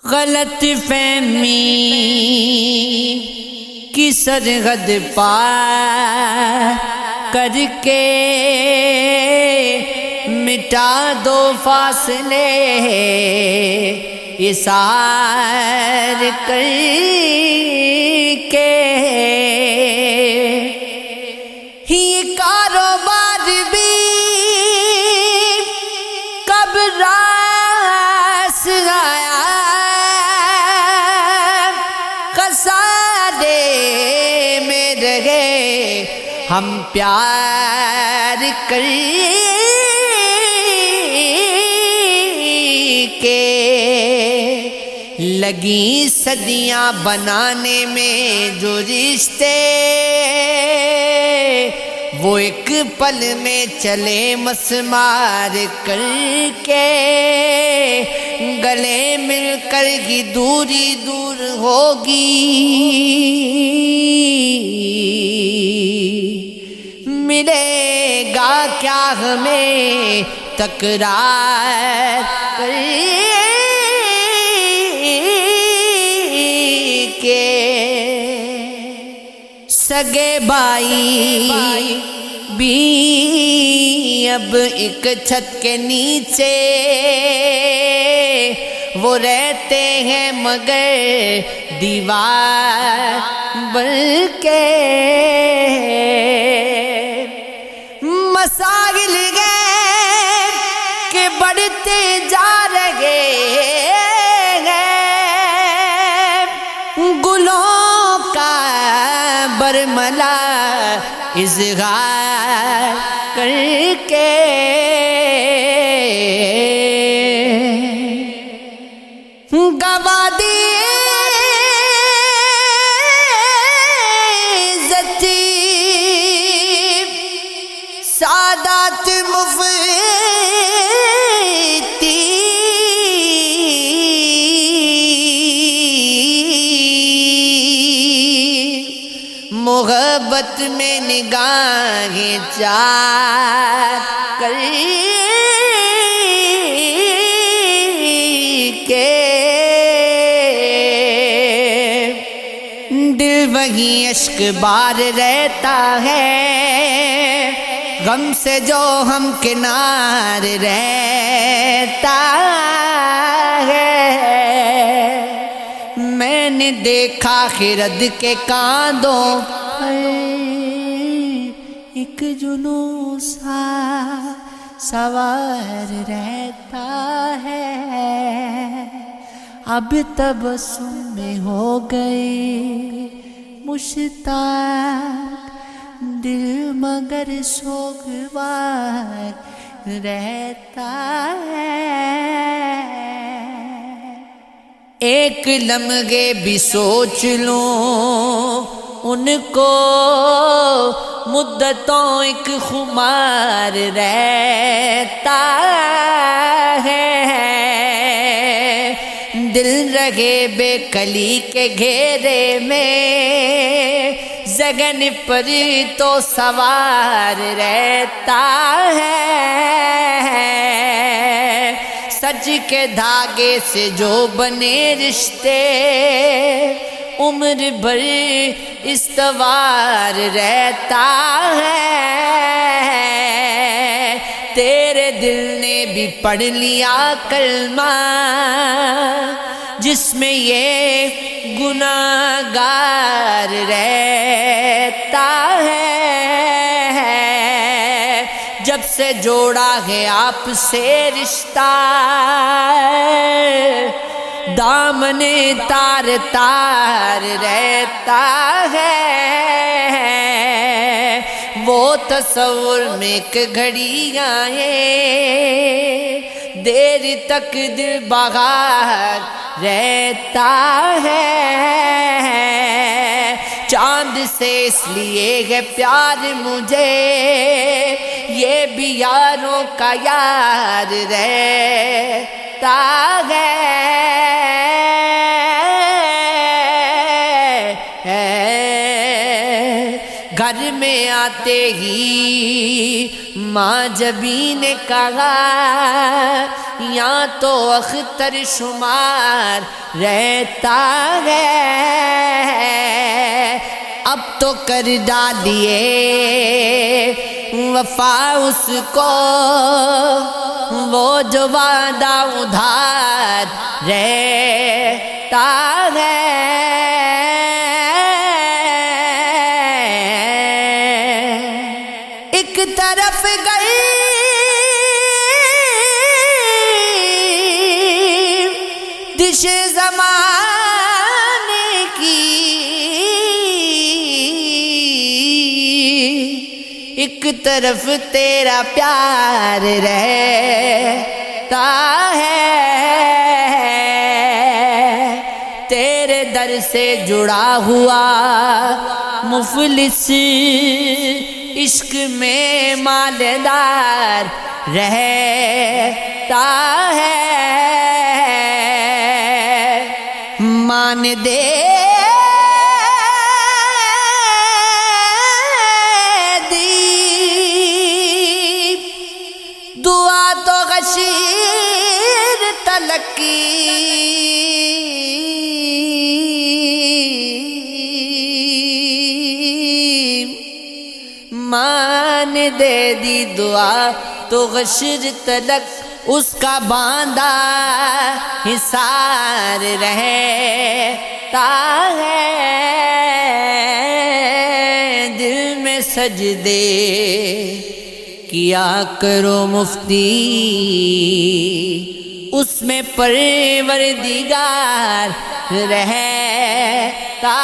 غلط فہمی کی سرحد پار کر کے مٹا دو فاصلے اثار کر کے یہ کاروبار بھی کب راس آیا خسارے میں رہے ہم پیار کر کے لگی صدیاں بنانے میں جو رشتے وہ ایک پل میں چلے مسمار کر کے گلے مل کر ہی دوری دور ہوگی ملے گا کیا ہمیں تکرار کر کے سگے بھائی بھی اب ایک چھت کے نیچے وہ رہتے ہیں مگر دیوار بن کے مسائل گئے کہ بڑھتے جا رہے ہیں گلوں کا برملا اظہار کر کے گوا دی عزتی سعادت مفتی محبت میں نگاہیں چار کر کے دل وہیں اشک بار رہتا ہے غم سے جو ہم کنار رہتا ہے میں نے دیکھا خرد کے کاندوں پر ایک جنوں سا سوار رہتا ہے اب تبسم میں ہو گئے مشتاق دل مگر سوگوار رہتا ہے ایک لمحے بھی سوچ لوں ان کو مدتوں ایک خمار رہتا ہے دل رہے بے کلی کے گھیرے میں زگن پر تو سوار رہتا ہے سچ کے دھاگے سے جو بنے رشتے عمر بھر استوار رہتا ہے تیرے دل نے بھی پڑھ لیا کلمہ جس میں یہ گناہگار رہتا ہے جب سے جوڑا ہے آپ سے رشتہ دامن تار تار رہتا ہے وہ تصور میں ایک گھڑی آئے دیر تک دل بغار رہتا ہے چاند سے اس لیے ہے پیار مجھے یہ بھی یاروں کا یار رہتا ہے گھر میں آتے ہی ماں جبی نے کہا یہاں تو اختر شمار رہتا ہے، اب تو کر ڈالیے وفا اس کو، وہ جو وعدہ ادھار رہتا ہے۔ ایک طرف گئی دش زمانے کی، ایک طرف تیرا پیار رہتا ہے، تیرے در سے جڑا ہوا مفلس عشق میں مالدار رہتا ہے۔ مان دے دی دعا تو غشیر تلقی، مان دے دی دعا تو غشر تلک، اس کا باندھا حصار رہتا ہے۔ دل میں سجدے کیا کرو مفتی، اس میں پروردگار رہتا